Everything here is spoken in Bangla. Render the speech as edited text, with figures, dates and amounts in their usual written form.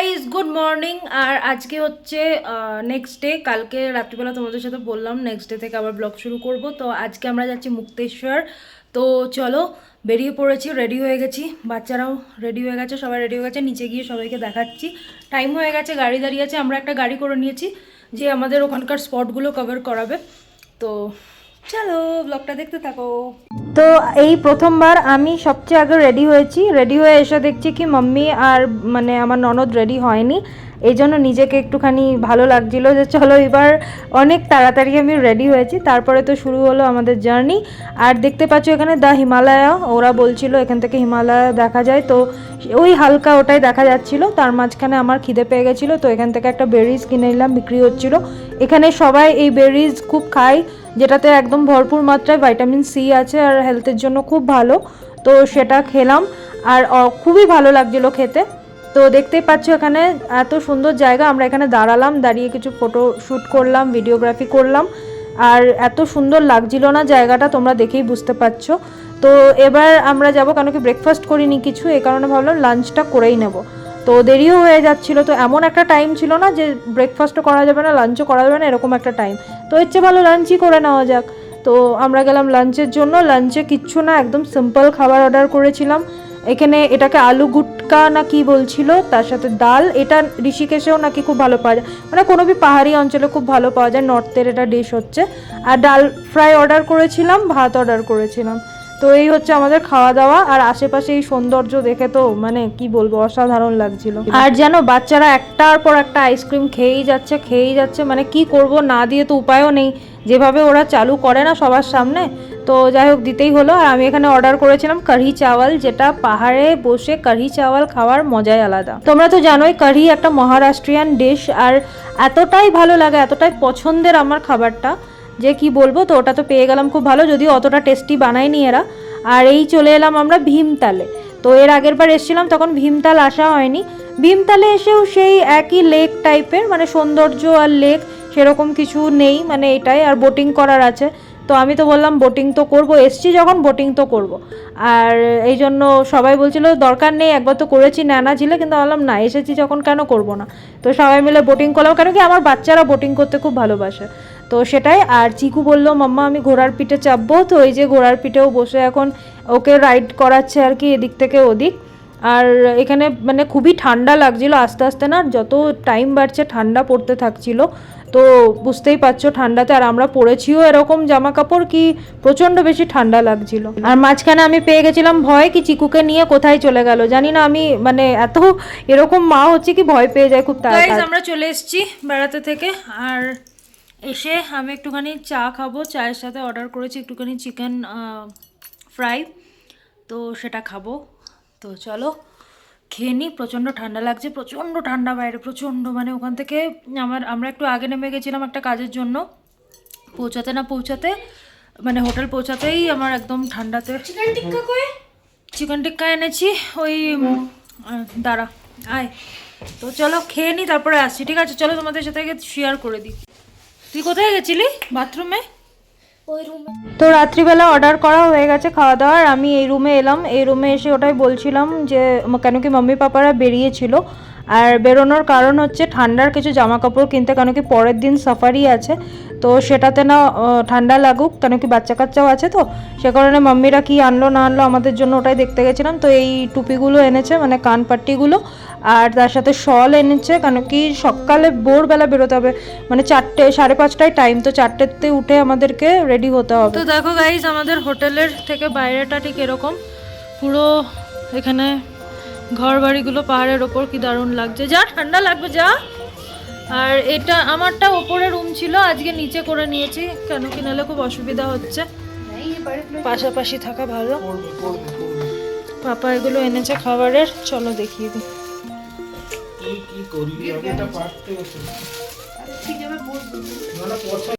Guys good morning. আর আজকে হচ্ছে নেক্সট ডে। কালকে রাত্রিবেলা তোমাদের সাথে বললাম নেক্সট ডে থেকে আবার ব্লগ শুরু করব। তো আজকে আমরা যাচ্ছি মুক্তেশ্বর। তো চলো বেরিয়ে পড়েছি, রেডি হয়ে গেছি, বাচ্চারাও রেডি হয়ে গেছে, সবাই রেডি হয়ে গেছে। নিচে গিয়ে সবাইকে দেখাচ্ছি। টাইম হয়ে গেছে, গাড়ি দাঁড়িয়ে আছে। আমরা একটা গাড়ি করে নিয়েছি যে আমাদের ওখানকার স্পটগুলো কভার করাবে। তো চলো ব্লগটা দেখতে থাকো। তো এই প্রথমবার আমি সবচেয়ে আগে রেডি হয়েছি। রেডি হয়ে এসে দেখছি কি মাম্মি আর মানে আমার ননদ রেডি হয়নি। এই জন্য নিজেকে একটুখানি ভালো লাগছিল যে চলো এবার অনেক তাড়াতাড়ি আমি রেডি হয়েছি। তারপরে তো শুরু হলো আমাদের জার্নি। আর দেখতে পাচ্ছ এখানে দ্য হিমালয়া, ওরা বলছিল এখান থেকে হিমালয়া দেখা যায়। তো ওই হালকা ওটাই দেখা যাচ্ছিলো। তার মাঝখানে আমার খিদে পেয়ে গেছিলো, তো এখান থেকে একটা বেরিজ কিনে নিলাম, বিক্রি হচ্ছিলো। এখানে সবাই এই বেরিজ খুব খায়, যেটাতে একদম ভরপুর মাত্রায় ভিটামিন সি আছে আর হেলথের জন্য খুব ভালো। তো সেটা খেলাম আর খুবই ভালো লাগছিলো খেতে। তো দেখতেই পাচ্ছ এখানে এত সুন্দর জায়গা। আমরা এখানে দাঁড়ালাম, দাঁড়িয়ে কিছু ফটো শ্যুট করলাম, ভিডিওগ্রাফি করলাম। আর এত সুন্দর লাগছিল না জায়গাটা, তোমরা দেখেই বুঝতে পারছো। তো এবার আমরা যাব, কেন কি ব্রেকফাস্ট করিনি কিছু, এই কারণে ভাবলাম লাঞ্চটা করেই নেব। তো দেরিও হয়ে যাচ্ছিলো। তো এমন একটা টাইম ছিল না যে ব্রেকফাস্টও করা যাবে না, লাঞ্চও করা যাবে না, এরকম একটা টাইম। তো এর চেয়ে ভালো লাঞ্চই করে নেওয়া যাক। তো আমরা গেলাম লাঞ্চের জন্য। লাঞ্চে কিচ্ছু না, একদম সিম্পল খাবার অর্ডার করেছিলাম। এখানে এটাকে আলু গুটকা না কি বলছিল, তার সাথে ডাল। এটা ঋষিকেশেও নাকি খুব ভালো পাওয়া যায়, মানে কোনো বি পাহাড়ি অঞ্চলে খুব ভালো পাওয়া যায়, নর্থের এটা ডিশ হচ্ছে। আর ডাল ফ্রাই অর্ডার করেছিলাম, ভাত অর্ডার করেছিলাম। তো এই হচ্ছে আমাদের খাওয়া দাওয়া। আর আশেপাশে এই সৌন্দর্য দেখে তো মানে কি বলবো, অসাধারণ লাগছিল। আর যেন বাচ্চারা একটার পর একটা আইসক্রিম খেয়েই যাচ্ছে, মানে কি করব, না দিয়ে তো উপায়ও নেই, যেভাবে ওরা চালু করে না সবার সামনে। তো যাই হোক দিতেই হলো। আর আমি এখানে অর্ডার করেছিলাম কাঢ়ি চাওয়াল, যেটা পাহাড়ে বসে কাঢ়ি চাওয়াল খাওয়ার মজাই আলাদা। তোমরা তো জানোই কাঢ়ি একটা মহারাষ্ট্রিয়ান ডিশ। আর এতটাই ভালো লাগে, এতটাই পছন্দের আমার খাবারটা যে কি বলবো। তো ওটা তো পেয়ে গেলাম খুব ভালো, যদিও অতটা টেস্টি বানায়নি এরা। আর এই চলে এলাম আমরা ভীমতালে। তো এর আগের বার এসেছিলাম তখন ভীমতাল আসা হয়নি। ভীমতালে এসেও সেই একই লেক টাইপের, মানে সৌন্দর্য আর লেক সেরকম কিছু নেই, মানে এটাই। আর বোটিং করার আছে। তো আমি তো বললাম বোটিং তো করব, এসছি যখন বোটিং তো করব। আর এই জন্য সবাই বলছিল দরকার নেই, একবার তো করেছি নানা ঝিলে, কিন্তু বললাম না, এসেছি যখন কেন করব না। তো সবাই মিলে বোটিং করলাম, কেন কি আমার বাচ্চারা বোটিং করতে খুব ভালোবাসে। তো সেটাই। আর চিকু বলল মাম্মা আমি ঘোড়ার পিঠে চাপবো। তো এই যে ঘোড়ার পিঠেও বসে এখন ওকে রাইড করাচ্ছে আর কি, এদিক থেকে ওদিক। আর এখানে মানে খুবই ঠান্ডা লাগছিল আস্তে আস্তে, না যত টাইম বাড়ছে ঠান্ডা পড়তে থাকছিল। তো বুঝতেই পারছো ঠান্ডাতে। আর আমরা পরেছিও এরকম জামা কাপড় কি প্রচণ্ড বেশি ঠান্ডা লাগছিল। আর মাঝখানে আমি পেয়ে গেছিলাম ভয় কি চিকুকে নিয়ে কোথায় চলে গেল জানি না। আমি মানে এত এরকম মা হচ্ছে কি ভয় পেয়ে যায় খুব তাড়াতাড়ি। আমরা চলে এসেছি বেড়াতে থেকে। আর এসে আমি একটুখানি চা খাবো, চায়ের সাথে অর্ডার করেছি একটুখানি চিকেন ফ্রাই, তো সেটা খাবো। তো চলো খেয়ে নিই। প্রচণ্ড ঠান্ডা লাগছে, প্রচণ্ড ঠান্ডা বাইরে, প্রচণ্ড। মানে ওখান থেকে আমরা একটু আগে নেমে গেছিলাম একটা কাজের জন্য, পৌঁছাতে না পৌঁছাতে মানে হোটেল পৌঁছাতেই আমার একদম ঠান্ডাতে। চিকেন টিক্কা এনেছি ওই দাঁড়া আয়। তো চলো খেয়ে নিই, তারপরে আসছি, ঠিক আছে? চলো তোমাদের সাথে শেয়ার করে দিই। তুই কোথায় গেছিলি? বাথরুমে? তো রাত্রিবেলা অর্ডার করা হয়ে গেছে খাওয়া দাওয়ার। আমি এই রুমে এলাম, এই রুমে এসে ওটাই বলছিলাম যে কেন কি মাম্মি পাপারা বেরিয়েছিল। আর বেরোনোর কারণ হচ্ছে ঠান্ডার কিছু জামা কাপড় কিনতে, কেন কি পরের দিন সাফারি আছে। তো সেটাতে না ঠান্ডা লাগুক, কেন কি বাচ্চা কাচ্চাও আছে। তো সে কারণে মাম্মিরা কি আনলো না আনলো আমাদের জন্য ওটাই দেখতে গেছিলাম। তো এই টুপিগুলো এনেছে, মানে কানপাট্টিগুলো, আর তার সাথে শল এনেছে, কেন কি সকালে ভোরবেলা বেরোতে হবে, মানে 4টে 5:30টায় টাইম। তো 4টেতে উঠে আমাদেরকে রেডি হতে হবে। তো দেখো গাইজ আমাদের হোটেলের থেকে বাইরেটা ঠিক এরকম, পুরো এখানে ঘর বাড়িগুলো পাহাড়ের ওপর, কি দারুণ লাগছে। যা ঠান্ডা লাগবে যা। আর এটা আমারটা ওপরে রুম ছিল, আজকে নিচে করে নিয়েছি, কেন কি নাহলে খুব অসুবিধা হচ্ছে, পাশাপাশি থাকা ভালো। পাপা এগুলো এনেছে খাবারের, চলো দেখিয়ে দিই। কি করবি?